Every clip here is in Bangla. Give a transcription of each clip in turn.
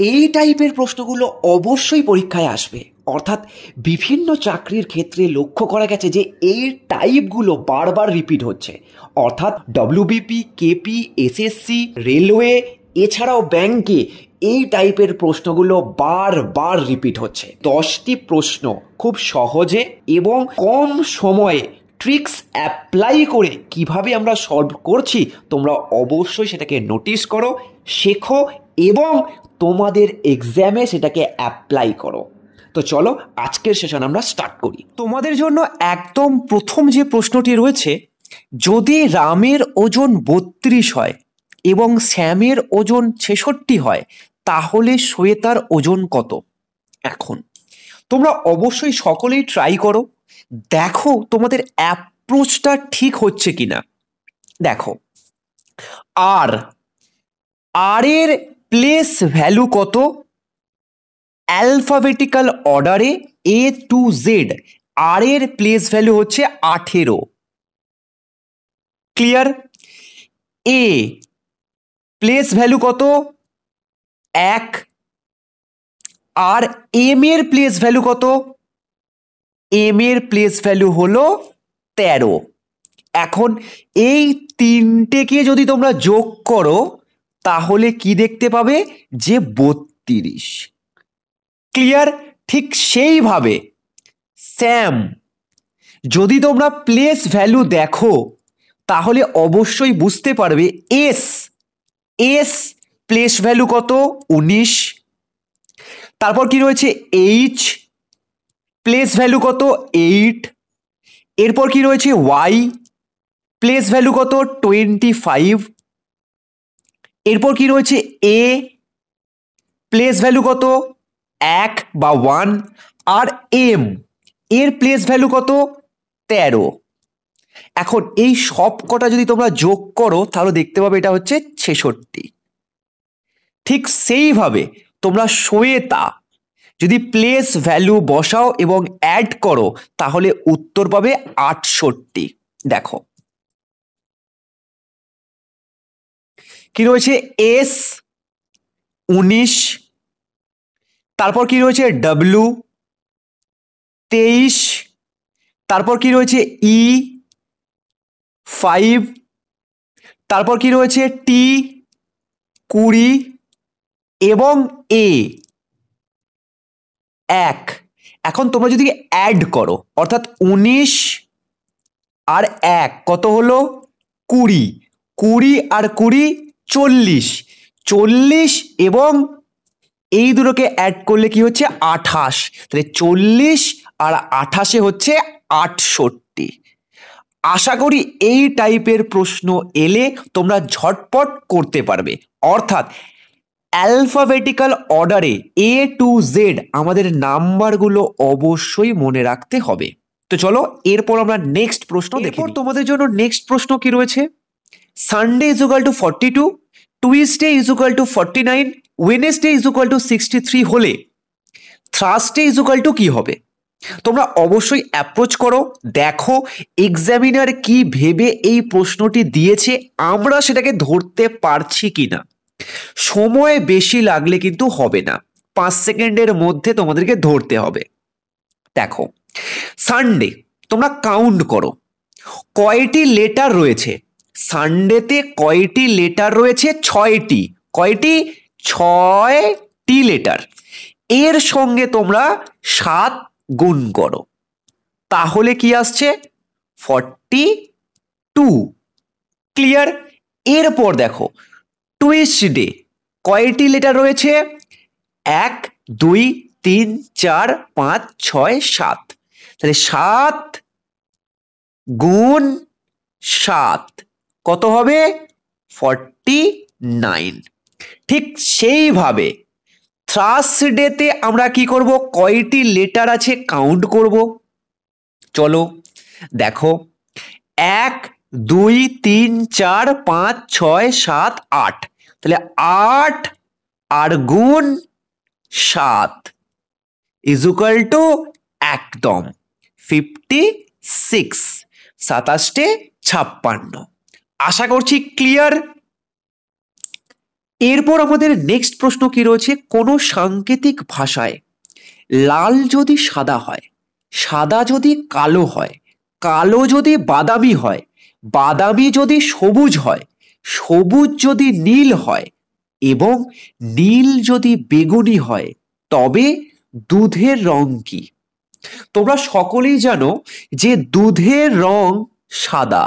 এই টাইপের প্রশ্নগুলো অবশ্যই পরীক্ষায় আসবে। অর্থাৎ বিভিন্ন চাকরির ক্ষেত্রে লক্ষ্য করা গেছে যে এই টাইপগুলো বারবার রিপিট হচ্ছে। অর্থাৎ ডব্লিউবিপি, কেপি, এসএসসি, রেলওয়ে এছাড়াও ব্যাংকে এই টাইপের প্রশ্নগুলো বারবার রিপিট হচ্ছে। 10টি প্রশ্ন খুব সহজে এবং কম সময়ে ট্রিক্স অ্যাপ্লাই করে কিভাবে আমরা সলভ করছি তোমরা অবশ্যই সেটাকে নোটিস করো, শেখো এবং তোমাদের এক্সামে সেটাকে অ্যাপ্লাই করো। তো চলো আজকের সেশন আমরা স্টার্ট করি। তোমাদের জন্য একদম প্রথম যে প্রশ্নটি রয়েছে, যদি রামের ওজন 32 হয় এবং শ্যামের ওজন 66 হয় তাহলে শ্বেতার ওজন কত? এখন তোমরা অবশ্যই সকলেই ট্রাই করো, দেখো তোমাদের অ্যাপ্রোচটা ঠিক হচ্ছে কিনা। দেখো, আর এর প্লেস ভ্যালু কত? অ্যালফাবেটিক্যাল অর্ডারে A to Z আর এর প্লেস ভ্যালু হচ্ছে 18। ক্লিয়ার? এ প্লেস ভ্যালু কত? 1। আর এম এর প্লেস ভ্যালু কত? এম এর প্লেস ভ্যালু হলো 13। এখন এই তিনটেকে যদি তোমরা যোগ করো তাহলে কি দেখতে পাবে? যে 32। ক্লিয়ার? ঠিক সেইভাবে স্যাম, যদি তোমরা প্লেস ভ্যালু দেখো তাহলে অবশ্যই বুঝতে পারবে এস প্লেস ভ্যালু কত? 19। তারপর কি রয়েছে? এইচ প্লেস ভ্যালু কত? 8। এরপর কি রয়েছে? ওয়াই প্লেস ভ্যালু কত? 25। এরপর কি রয়েছে? এ প্লেস ভ্যালু কত? 1 বা 1। আর এম এর প্লেস ভ্যালু কত? 13। এখন এই সব কটা যদি তোমরা যোগ করো তাহলে দেখতে পাবে এটা হচ্ছে 66। ঠিক সেইভাবে তোমরা শ্বেতা যদি প্লেস ভ্যালু বসাও এবং অ্যাড করো তাহলে উত্তর পাবে 68। দেখো কি রয়েছে? এস 19। তারপর কি রয়েছে? ডব্লিউ 23। তারপর কি রয়েছে? ই 5। তারপর কি রয়েছে? টি 20 এবং এ 1। এখন তোমরা যদি অ্যাড করো অর্থাৎ 19 আর 1 কত হলো? 20। 20 আর 20 40। 40 এবং এই দুটোকে অ্যাড করলে কি হচ্ছে? 28। তাহলে 40 আর 28 হচ্ছে 68। আশা করি এই টাইপের প্রশ্ন এলে তোমরা ঝটপট করতে পারবে। অর্থাৎ অ্যালফাবেটিক্যাল অর্ডারে A to Z আমাদের নাম্বারগুলো অবশ্যই মনে রাখতে হবে। তো চলো এরপর আমরা নেক্সট প্রশ্ন দেখি। তোমাদের জন্য নেক্সট প্রশ্ন কি রয়েছে? Sunday is equal to 42, Tuesday is equal to 49, Wednesday is equal to 63 হলে থার্সডে ইজ ইকুয়াল টু কি হবে? তোমরা অবশ্যই অ্যাপ্রোচ করো, দেখো এক্সামিনার কি ভেবে এই প্রশ্নটি দিয়েছে আমরা সেটাকে ধরতে পারছি কিনা। সময় বেশি লাগলে কিন্তু হবে না, 5 সেকেন্ডের মধ্যে তোমাদেরকে ধরতে হবে। দেখো সানডে তোমরা কাউন্ট করো কয়টি লেটার রয়েছে। সানডেতে কয়টি লেটার রয়েছে? 6টি। কয়টি? 6টি লেটার। এর সঙ্গে তোমরা 7 গুণ করো তাহলে কি আসছে? 42। ক্লিয়ার? এরপর দেখো টুইসডে কয়টি লেটার রয়েছে? 1 2 3 4 5 6 7। তাহলে 7 গুণ 7 কত হবে? 49। ঠিক সেইভাবে থার্সডেতে আমরা কি করব? কয়টি লেটার আছে কাউন্ট করব। চলো দেখো 1 2 3 4 5 6 7 8। তাহলে 8 আর গুণ 7 ইজ ইকুয়াল টু একদম 56। 27 56। আশা করছি ক্লিয়ার। এরপর আমাদের নেক্সট প্রশ্ন কি রয়েছে, কোনো সাংকেতিক ভাষায় লাল যদি সাদা হয়, সাদা যদি কালো হয়, কালো যদি বাদামি হয়, বাদামি যদি সবুজ হয়, সবুজ যদি নীল হয় এবং নীল যদি বেগুনি হয়, তবে দুধের রং কি? তোমরা সকলেই জানো যে দুধের রং সাদা।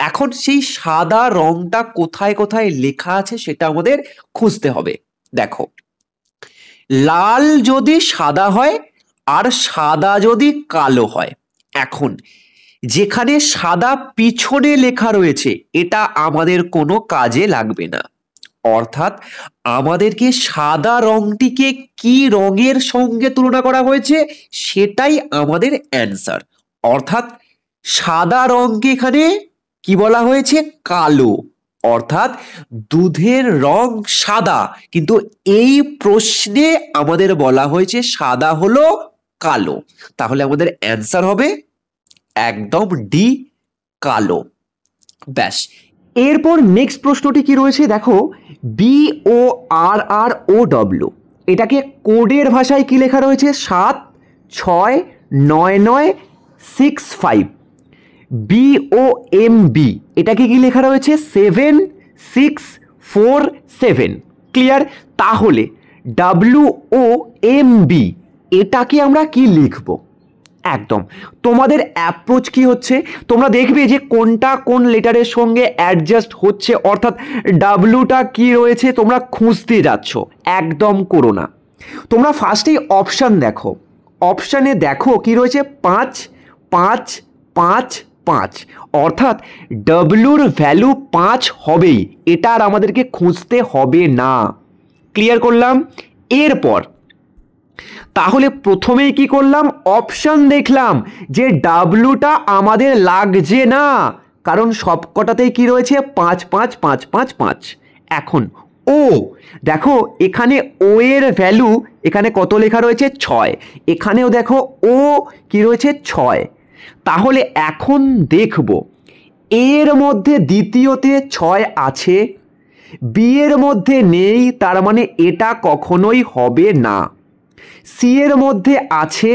এখন সেই সাদা রংটা কোথায় কোথায় লেখা আছে সেটা আমাদের খুঁজতে হবে। দেখো, লাল যদি সাদা হয় আর সাদা যদি কালো হয়, এখন যেখানে সাদা পিছনে লেখা রয়েছে এটা আমাদের কোনো কাজে লাগবে না, অর্থাৎ আমাদেরকে সাদা রংটিকে কি রঙের সঙ্গে তুলনা করা হয়েছে সেটাই আমাদের অ্যান্সার। অর্থাৎ সাদা রংকে এখানে কি বলা হয়েছে, কালো, অর্থাৎ দুধের রং সাদা, কিন্তু এই প্রশ্নে আমাদের বলা হয়েছে সাদা হলো কালো। তাহলে আমাদের অ্যান্সার হবে একদম ডি, কালো। ব্যাস। এরপর নেক্সট প্রশ্নটি কি রয়েছে দেখো, BORROW, এটাকে কোডের ভাষায় কি লেখা রয়েছে, 769965। BOMB, এটাকে কি লেখা রয়েছে, 7647। ক্লিয়ার? তাহলে WOMB এটাকে আমরা কি লিখব? একদম তোমাদের অ্যাপ্রোচ কি হচ্ছে, তোমরা দেখবে যে কোনটা কোন লেটারের সঙ্গে অ্যাডজাস্ট হচ্ছে, অর্থাৎ ডাব্লুটা কি রয়েছে তোমরা খুঁজতে যাচ্ছ, একদম করো না। তোমরা ফার্স্টেই অপশান দেখো, অপশানে দেখো কি রয়েছে, 5 5 5 5, অর্থাৎ ডাব্লুর ভ্যালু 5 হবেই, এটা আর আমাদেরকে খুঁজতে হবে না। ক্লিয়ার করলাম? এরপর তাহলে প্রথমেই কি করলাম, অপশন দেখলাম যে ডাব্লুটা আমাদের লাগছে না, কারণ সবকটাতেই কি রয়েছে, 5 5 5 5 5। এখন ও দেখো, এখানে ও এর ভ্যালু এখানে কত লেখা রয়েছে, 6, এখানেও দেখো ও কি রয়েছে, 6। তাহলে এখন দেখব এর মধ্যে দ্বিতীয়তে 6 আছে, বি এর মধ্যে নেই, তার মানে এটা কখনোই হবে না। সি এর মধ্যে আছে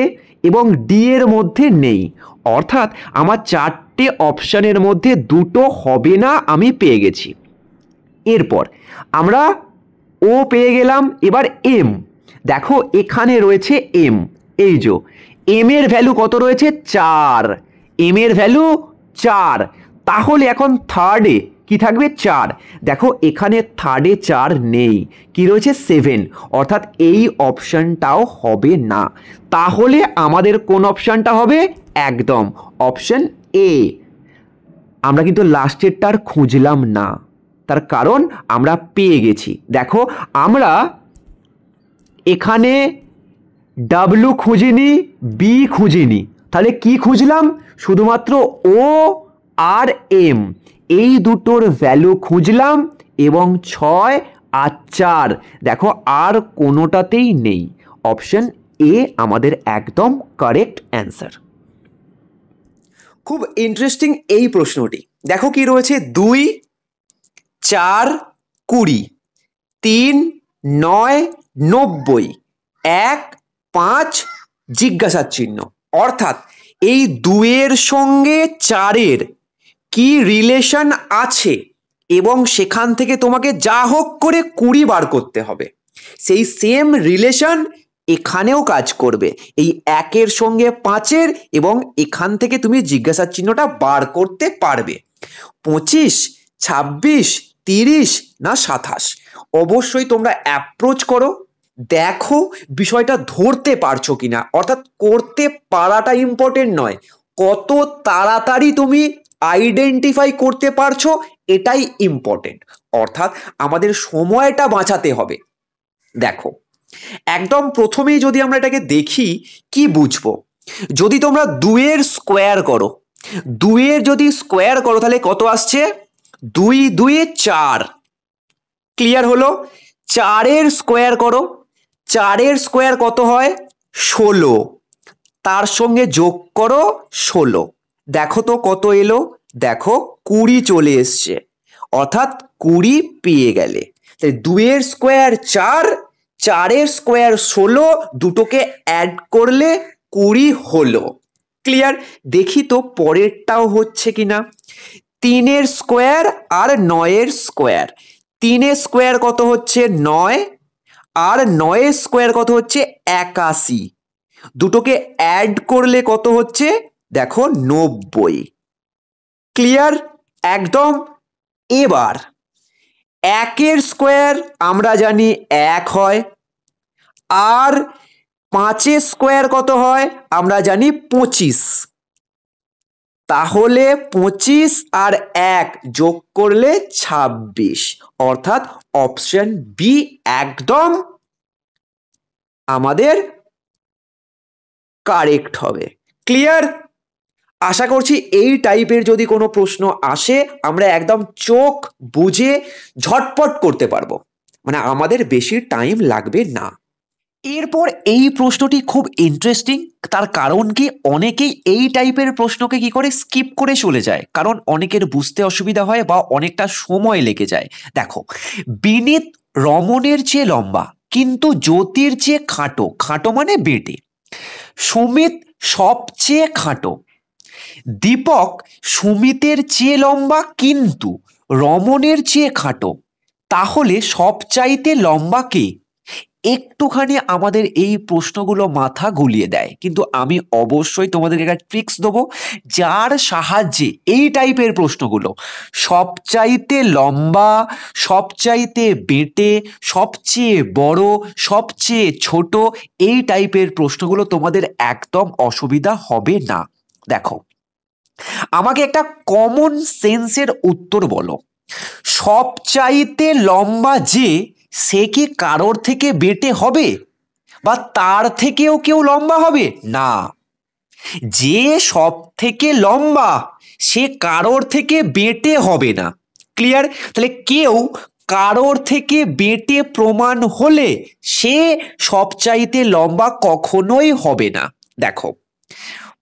এবং ডি এর মধ্যে নেই, অর্থাৎ আমার 4টে অপশানের মধ্যে 2টো হবে না, আমি পেয়ে গেছি। এরপর আমরা ও পেয়ে গেলাম, এবার এম দেখো এখানে রয়েছে এম, এই যে এম এর ভ্যালু কত রয়েছে, 4, এম এর ভ্যালু 4। তাহলে এখন থার্ডে কি থাকবে, 4। দেখো এখানে থার্ডে 4 নেই, কি রয়েছে 7, অর্থাৎ এই অপশানটাও হবে না। তাহলে আমাদের কোন অপশানটা হবে, একদম অপশান এ। আমরা কিন্তু লাস্টেরটার খুঁজলাম না, তার কারণ আমরা পেয়ে গেছি। দেখো আমরা এখানে ডাব্লু খুঁজিনি, বি খুঁজিনি, তাহলে কি খুঁজলাম, শুধুমাত্র ও আর এম, এই দুটোর ভ্যালু খুঁজলাম এবং 6 আর 4 দেখো আর কোনোটাতেই নেই। অপশন এ আমাদের একদম কারেক্ট অ্যান্সার। খুব ইন্টারেস্টিং এই প্রশ্নটি। দেখো কি রয়েছে, 2 4 20, 3 9 90, 1 5 জিজ্ঞাসার চিহ্ন, অর্থাৎ এই 2-এর সঙ্গে 4-এর কি রিলেশন আছে এবং সেখান থেকে তোমাকে যা হোক করে 20 বার করতে হবে। সেই সেম রিলেশন এখানেও কাজ করবে, এই 1-এর সঙ্গে 5-এর, এবং এখান থেকে তুমি জিজ্ঞাসার চিহ্নটা বার করতে পারবে। 25 26 30 না 27, অবশ্যই তোমরা অ্যাপ্রোচ করো, দেখো বিষয়টা ধরতে পারছো কিনা, অর্থাৎ করতে পারাটা ইম্পর্টেন্ট নয়, কত তাড়াতাড়ি তুমি আইডেন্টিফাই করতে পারছো এটাই ইম্পর্টেন্ট, অর্থাৎ আমাদের সময়টা বাঁচাতে হবে। দেখো একদম প্রথমেই যদি আমরা এটাকে দেখি কি বুঝবো, যদি তোমরা 2-এর স্কোয়ার করো, 2-এর যদি স্কোয়ার করো তাহলে কত আসছে, 2 2 4। ক্লিয়ার হলো? 4-এর স্কোয়ার করো, 4-এর স্কোয়ার কত হয়, 16, তার সঙ্গে যোগ করো 16, দেখো তো কত এলো, দেখো 20 চলে এসছে, অর্থাৎ 20 পেয়ে গেলে। তাই 2 স্কোয়ার 4, 4 স্কোয়ার 16, দুটোকে অ্যাড করলে 20 হলো। ক্লিয়ার? দেখি তো পরেরটাও হচ্ছে কিনা। 3 স্কোয়ার আর 9 স্কোয়ার। 3 স্কোয়ার কত হচ্ছে 9, আর 9 স্কোয়ার কত হচ্ছে 81, দুটোকে অ্যাড করলে কত হচ্ছে দেখো 90। ক্লিয়ার? একদম। এবার 1 স্কোয়ার আমরা জানি 1 হয়, আর 5 স্কোয়ার কত হয় আমরা জানি 25। তাহলে 25 আর 1 যোগ করলে 26, অর্থাৎ অপশন বি একদম আমাদের কারেক্ট হবে। ক্লিয়ার? আশা করছি এই টাইপের যদি কোনো প্রশ্ন আসে আমরা একদম চোখ বুজে ঝটপট করতে পারবো, মানে আমাদের বেশি টাইম লাগবে না। এরপর এই প্রশ্নটি খুব ইন্টারেস্টিং, তার কারণ কি অনেকেই এই টাইপের প্রশ্নকে কি করে স্কিপ করে চলে যায়, কারণ অনেকের বুঝতে অসুবিধা হয় বা অনেকটা সময় লেগে যায়। দেখো, বিনীত রমণের চেয়ে লম্বা কিন্তু জ্যোতির চেয়ে খাটো, খাটো মানে বেটে। সুমিত সবচেয়ে খাটো। দীপক সুমিতের চেয়ে লম্বা কিন্তু রমণের চেয়ে খাটো, তাহলে সবচাইতে লম্বা কে? একটুখানি আমাদের এই প্রশ্নগুলো মাথা গুলিয়ে দেয়, কিন্তু আমি অবশ্যই তোমাদেরকে একটা ট্রিক্স দেবো যার সাহায্যে এই টাইপের প্রশ্নগুলো সবচাইতে লম্বা, সবচাইতে বেটে, সবচেয়ে বড়, সবচেয়ে ছোট, এই টাইপের প্রশ্নগুলো তোমাদের একদম অসুবিধা হবে না। দেখো, আমাকে একটা কমন সেন্সের উত্তর বলো। সবচাইতে লম্বা যে, সে কি কারোর থেকে বেটে হবে বা তার থেকেও কেউ লম্বা হবে? না, যে সব থেকে লম্বা সে কারোর থেকে বেটে হবে না। ক্লিয়ার? তাহলে কেউ কারোর থেকে বেটে প্রমাণ হলে সে সবচাইতে লম্বা কখনোই হবে না। দেখো,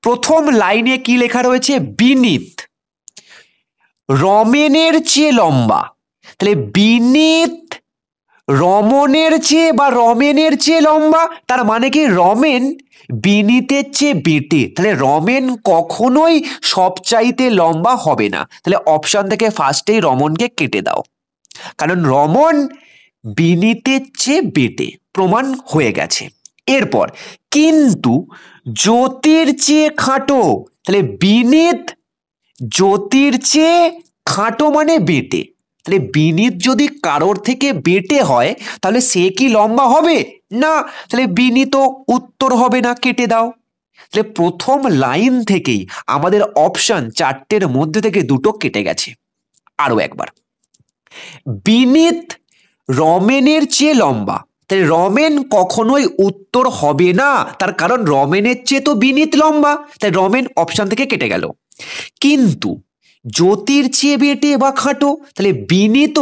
প্রথম লাইনে কি লেখা রয়েছে? বিনীত রমেনের চেয়ে লম্বা। তাহলে বিনীত রমণের চেয়ে বা রমেনের চেয়ে লম্বা, তার মানে কি রমেন বিনীতের চেয়ে বেটে, তাহলে রমেন কখনোই সবচাইতে লম্বা হবে না। তাহলে অপশন থেকে ফার্স্টেই রমনকে কেটে দাও, কারণ রমন বিনীতের চেয়ে বেটে, প্রমাণ হয়ে গেছে। এরপর কিন্তু জ্যোতির চেয়ে খাটো, তাহলে বিনীত জ্যোতির চেয়ে খাটো মানে বেটে। তাহলে বিনীত যদি কারোর থেকে বেটে হয় তাহলে সে কি লম্বা হবে? না, তাহলে বিনীত উত্তর হবে না, কেটে দাও। তাহলে প্রথম লাইন থেকেই আমাদের অপশন 4টের মধ্যে থেকে 2টো কেটে গেছে। আরো একবার, বিনীত রমেনের চেয়ে লম্বা, তাই রমেন কখনোই উত্তর হবে না, তার কারণ রমেনের চেয়ে তো বিনীত লম্বা, তাই রমেন অপশন থেকে কেটে গেল। কিন্তু জ্যোতির চেয়ে বেটে বা খাটো, তাহলে বিনীত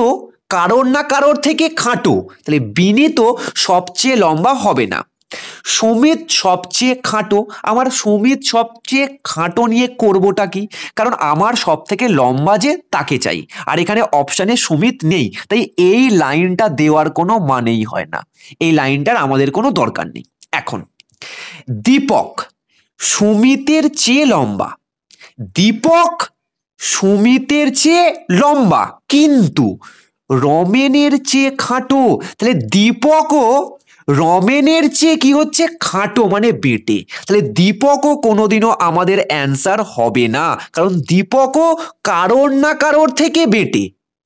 কারোর না কারোর থেকে খাটো, তাহলে বিনীত সবচেয়ে লম্বা হবে না। সুমিত সবচেয়ে খাটো, আমার সুমিত সবচেয়ে খাটো নিয়ে করবোটা কি? কারণ আমার সব থেকে লম্বা যে তাকে চাই, আর এখানে অপশানে সুমিত নেই, তাই এই লাইনটা দেওয়ার কোনো মানেই হয় না, এই লাইনটার আমাদের কোনো দরকার নেই। এখন দীপক সুমিতের চেয়ে লম্বা, দীপক সুমিতের চেয়ে লম্বা কিন্তু রমেনের চেয়ে খাটো, তাহলে দীপকও রমেনের চেয়ে কি হচ্ছে? খাটো মানে বেটে। তাহলে দীপকও কোনোদিনও আমাদের অ্যান্সার হবে না, কারণ দীপকও কারোর না কারোর থেকে বেটে।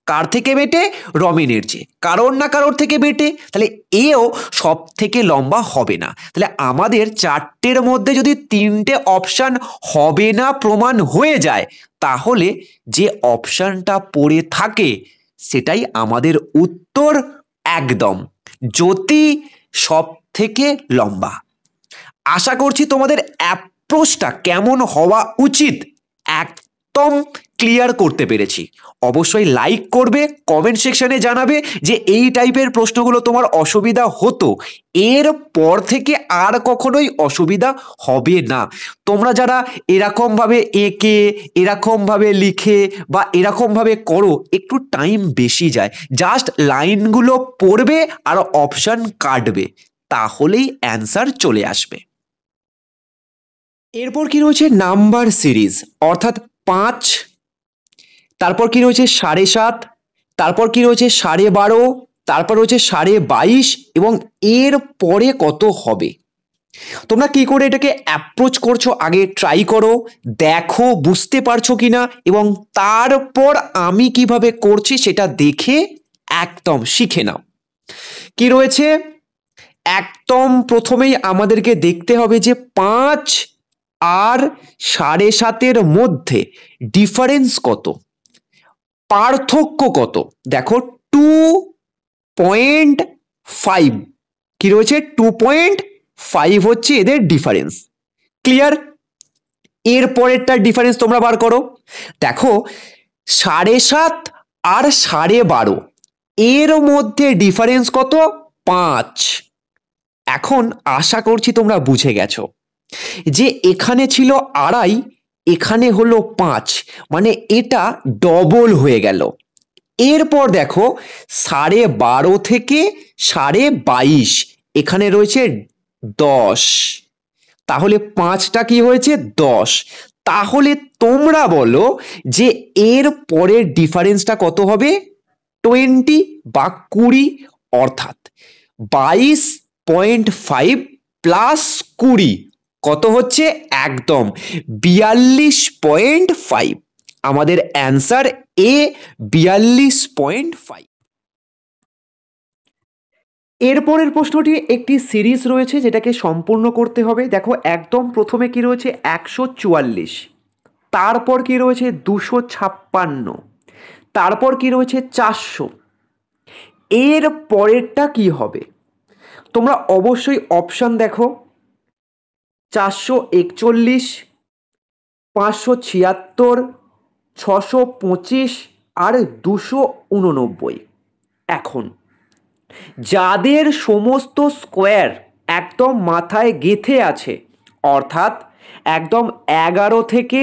কার থেকে বেটে? রমেনের চেয়ে, কারোর না কারোর থেকে বেটে, তাহলে এও সব থেকে লম্বা হবে না। তাহলে আমাদের 4টের মধ্যে যদি 3টে অপশান হবে না প্রমাণ হয়ে যায়, তাহলে যে অপশানটা পড়ে থাকে সেটাই আমাদের উত্তর। একদম জ্যোতি সব থেকে লম্বা। আশা করছি তোমাদের অ্যাপ্রোচটা কেমন হওয়া উচিত একদম ক্লিয়ার করতে পেরেছি। অবশ্যই লাইক করবে, কমেন্ট সেকশনে জানাবে যে এই টাইপের প্রশ্নগুলো তোমার অসুবিধা হতো, এর পর থেকে আর কখনোই অসুবিধা হবে না। তোমরা যারা এরকমভাবে এঁকে, এরকমভাবে লিখে বা এরকমভাবে করো, একটু টাইম বেশি যায়, জাস্ট লাইনগুলো পড়বে আর অপশন কাটবে, তাহলেই অ্যান্সার চলে আসবে। এরপর কি রয়েছে নাম্বার সিরিজ, অর্থাৎ 5, তারপর কি রয়েছে 7.5, তারপর কি রয়েছে 12.5, তারপর রয়েছে 22.5 এবং এর পরে কত হবে। তোমরা কি করে এটাকে অ্যাপ্রোচ করছো আগে ট্রাই করো, দেখো বুঝতে পারছো কিনা, এবং তারপর আমি কিভাবে করছি সেটা দেখে একদম শিখে নাও। কি রয়েছে, একদম প্রথমেই আমাদেরকে দেখতে হবে যে 5 আর 7.5-এর মধ্যে ডিফারেন্স কত, পার্থক্য কত। দেখো 2.5 কি রয়েছে, 2.5 হচ্ছে এদের ডিফারেন্স। ক্লিয়ার? এর পরেরটা ডিফারেন্স তোমরা বার করো। দেখো 7.5 আর 12.5 এর মধ্যে ডিফারেন্স কত, 5। এখন আশা করছি তোমরা বুঝে গেছো যে এখানে ছিল 2.5, এখানে হলো 5, মানে এটা ডবল হয়ে গেল। এরপর দেখো 12.5 থেকে 22.5 এখানে রয়েছে 10, তাহলে 5টা কি হয়েছে, 10। তাহলে তোমরা বলো যে এর পরের ডিফারেন্সটা কত হবে, 20 বা 20, অর্থাৎ 22.5 প্লাস 20 কত হচ্ছে, একদম 42.5। আমাদের অ্যান্সার এ 42.5। এরপরের প্রশ্নটি একটি সিরিজ রয়েছে যেটাকে সম্পূর্ণ করতে হবে। দেখো একদম প্রথমে কি রয়েছে 144, তারপর কি রয়েছে 256, তারপর কি রয়েছে 400, এর পরেরটা কি হবে। তোমরা অবশ্যই অপশান দেখো, 441, 576, 625 আর 289। এখন যাদের সমস্ত স্কোয়ার একদম মাথায় গেঁথে আছে, অর্থাৎ একদম 11 থেকে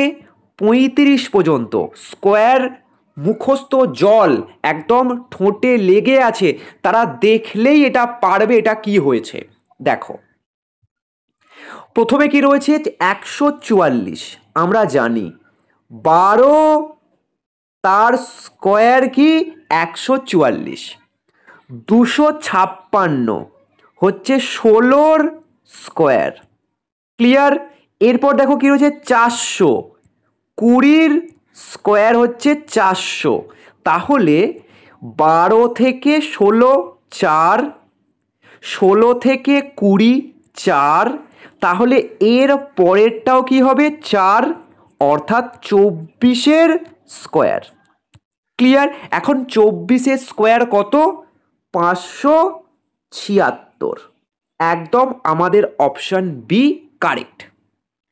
35 পর্যন্ত স্কোয়ার মুখস্থ জল একদম ঠোঁটে লেগে আছে, তারা দেখলেই এটা পারবে এটা কি হয়েছে। দেখো প্রথমে কি রয়েছে 144, আমরা জানি 12 তার স্কোয়ার কি 144, 256 হচ্ছে 16-র স্কোয়ার। ক্লিয়ার? এরপর দেখো কি রয়েছে 400, 20-র স্কোয়ার হচ্ছে 400, তাহলে 12 থেকে 16 4, 16 থেকে 20 4, তাহলে এর পরেরটাও কি হবে 4, অর্থাৎ 24-এর স্কোয়ার। ক্লিয়ার? এখন 24-এর স্কোয়ার কত, 576। একদম আমাদের অপশন বি কারেক্ট।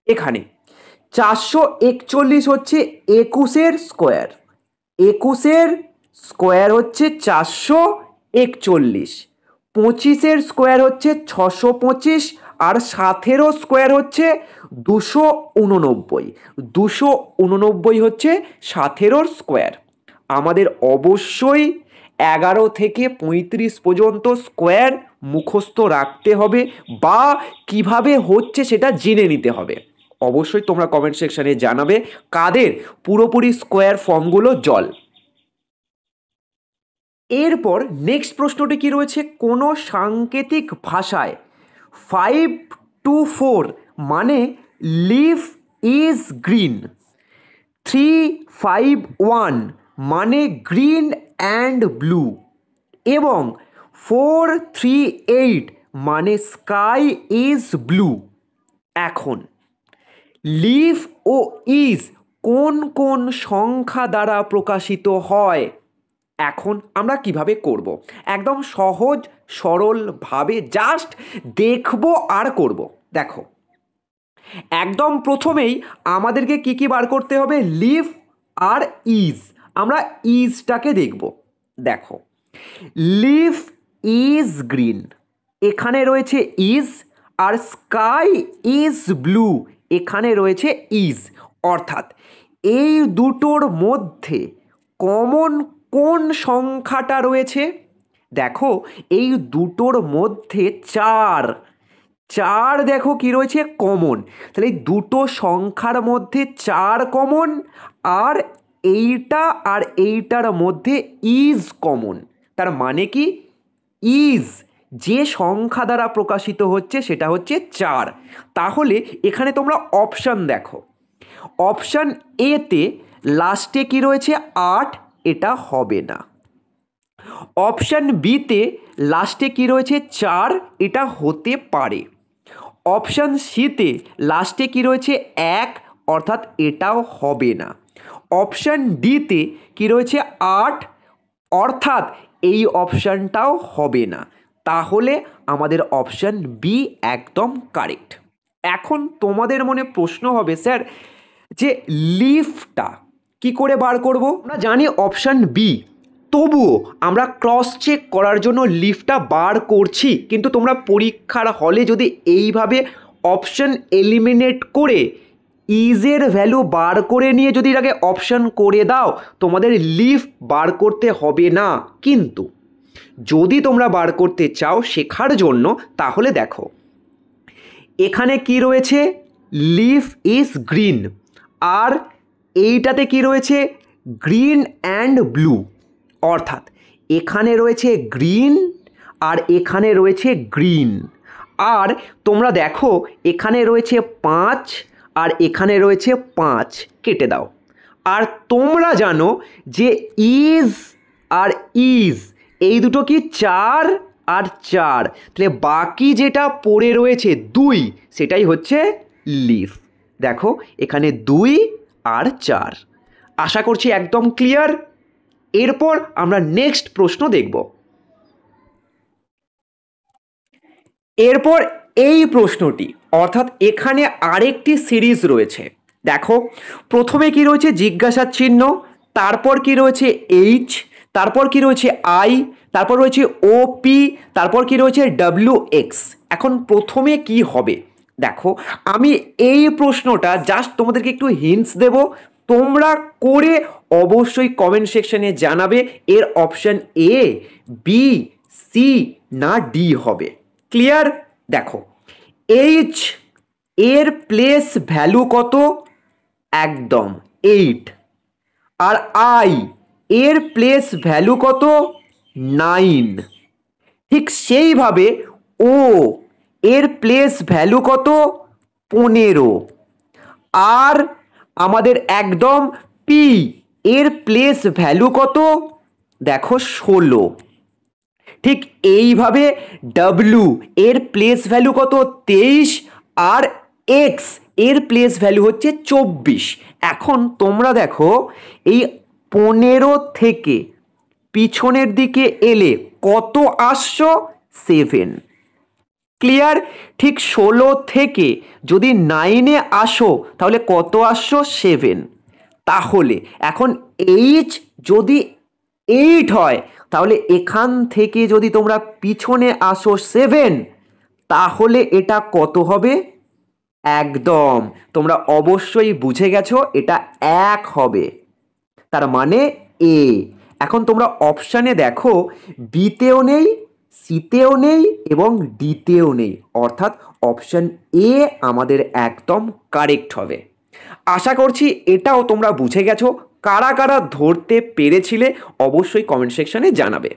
এখানে 441 হচ্ছে 21-এর স্কোয়ার, 21-এর স্কোয়ার হচ্ছে 441, 25-এর স্কোয়ার হচ্ছে 625 আর 7-এরও স্কোয়ার হচ্ছে 289, 289 হচ্ছে 7-এরও স্কোয়ার। আমাদের অবশ্যই 11 থেকে 35 পর্যন্ত স্কোয়ার মুখস্থ রাখতে হবে বা কিভাবে হচ্ছে সেটা জেনে নিতে হবে। অবশ্যই তোমরা কমেন্ট সেকশনে জানাবে কাদের পুরোপুরি স্কোয়ার ফর্মগুলো জল। এরপর নেক্সট প্রশ্নটি কি রয়েছে, কোনো সাংকেতিক ভাষায় 524 মানে লিফ ইজ গ্রিন, 351 মানে গ্রিন অ্যান্ড ব্লু এবং 438 মানে স্কাই ইজ ব্লু। এখন লিভ ও ইজ কোন কোন সংখ্যা দ্বারা প্রকাশিত হয়, এখন আমরা কিভাবে করব, একদম সহজ সরলভাবে জাস্ট দেখব আর করব। দেখো একদম প্রথমেই আমাদেরকে কি কি বার করতে হবে, লিভ আর ইজ, আমরা ইজটাকে দেখব। দেখো, লিফ ইজ গ্রিন, এখানে রয়েছে ইজ, আর স্কাই ইজ ব্লু, এখানে রয়েছে ইজ। অর্থাৎ এই দুটোর মধ্যে কমন কোন সংখ্যাটা রয়েছে? দেখো, এই দুটোর মধ্যে চার, চার দেখো কি রয়েছে কমন। তাহলে এই দুটো সংখ্যার মধ্যে চার কমন, আর এইটার মধ্যে ইজ কমন। তার মানে কি, ইজ যে সংখ্যা দ্বারা প্রকাশিত হচ্ছে সেটা হচ্ছে চার। তাহলে এখানে তোমরা অপশান দেখো, অপশান এতে লাস্টে কি রয়েছে 8, এটা হবে না। অপশান বিতে লাস্টে কি রয়েছে 4, এটা হতে পারে। অপশান সিতে লাস্টে কি রয়েছে 1, অর্থাৎ এটাও হবে না। অপশান ডিতে কি রয়েছে 8, অর্থাৎ এই অপশানটাও হবে না। তাহলে আমাদের অপশান বি একদম কারেক্ট। এখন তোমাদের মনে প্রশ্ন হবে, স্যার যে লিফটা কি করে বার করব? আমরা জানি অপশান বি, তবুও আমরা ক্রস চেক করার জন্য লিফটা বার করছি। কিন্তু তোমরা পরীক্ষার হলে যদি এইভাবে অপশান এলিমিনেট করে ইজের ভ্যালু বার করে নিয়ে যদি এটাকে অপশান করে দাও, তোমাদের লিফ বার করতে হবে না। কিন্তু যদি তোমরা বার করতে চাও শেখার জন্য, তাহলে দেখো এখানে কি রয়েছে, লিফ ইজ গ্রিন, আর এইটাতে কি রয়েছে গ্রিন অ্যান্ড ব্লু। অর্থাৎ এখানে রয়েছে গ্রিন আর এখানে রয়েছে গ্রিন। আর তোমরা দেখো এখানে রয়েছে 5 আর এখানে রয়েছে 5, কেটে দাও। আর তোমরা জানো যে ইজ আর ইজ এই দুটো কি 4 আর 4, তাহলে বাকি যেটা পড়ে রয়েছে 2, সেটাই হচ্ছে লিফ। দেখো এখানে 2 আর 4। আশা করছি একদম ক্লিয়ার। এরপর আমরা নেক্সট প্রশ্ন দেখব। এরপর এই প্রশ্নটি, অর্থাৎ এখানে আরেকটি সিরিজ রয়েছে। দেখো প্রথমে কি রয়েছে জিজ্ঞাসা চিহ্ন, তারপর কি রয়েছে এইচ, তারপর কি রয়েছে আই, তারপর রয়েছে ও পি, তারপর কি রয়েছে ডাব্লিউ এক্স। এখন প্রথমে কি হবে দেখো, আমি এই প্রশ্নটা জাস্ট তোমাদেরকে একটু হিন্টস দেব, তোমরা করে অবশ্যই কমেন্ট সেকশনে জানাবে এর অপশান এ, বি, সি না ডি হবে। ক্লিয়ার? দেখো এইচ এর প্লেস ভ্যালু কত? একদম 8। আর আই এর প্লেস ভ্যালু কত? 9। ঠিক সেইভাবে ও এর প্লেস ভ্যালু কত? 15। আর আমাদের একদম পি এর প্লেস ভ্যালু কত? দেখো 16। ঠিক এইভাবে ডাব্লু এর প্লেস ভ্যালু কত? 23। আর এক্স এর প্লেস ভ্যালু হচ্ছে 24। এখন তোমরা দেখো এই 15 থেকে পিছনের দিকে এলে কত আসছো? 7। ক্লিয়ার? ঠিক 16 থেকে যদি 9-এ আসো তাহলে কত আসছো? 7। তাহলে এখন এইচ যদি 8 হয়, তাহলে এখান থেকে যদি তোমরা পিছনে আসো 7, তাহলে এটা কত হবে? একদম তোমরা অবশ্যই বুঝে গেছো, এটা 1 হবে। তার মানে এ। এখন তোমরা অপশানে দেখো বিতেও নেই, সিতেও নেই এবং ডিতেও নেই, অর্থাৎ অপশান এ আমাদের একদম কারেক্ট হবে। আশা করছি এটাও তোমরা বুঝে গেছো। কারা কারা ধরতে পেরেছিলে অবশ্যই কমেন্ট সেকশনে জানাবে।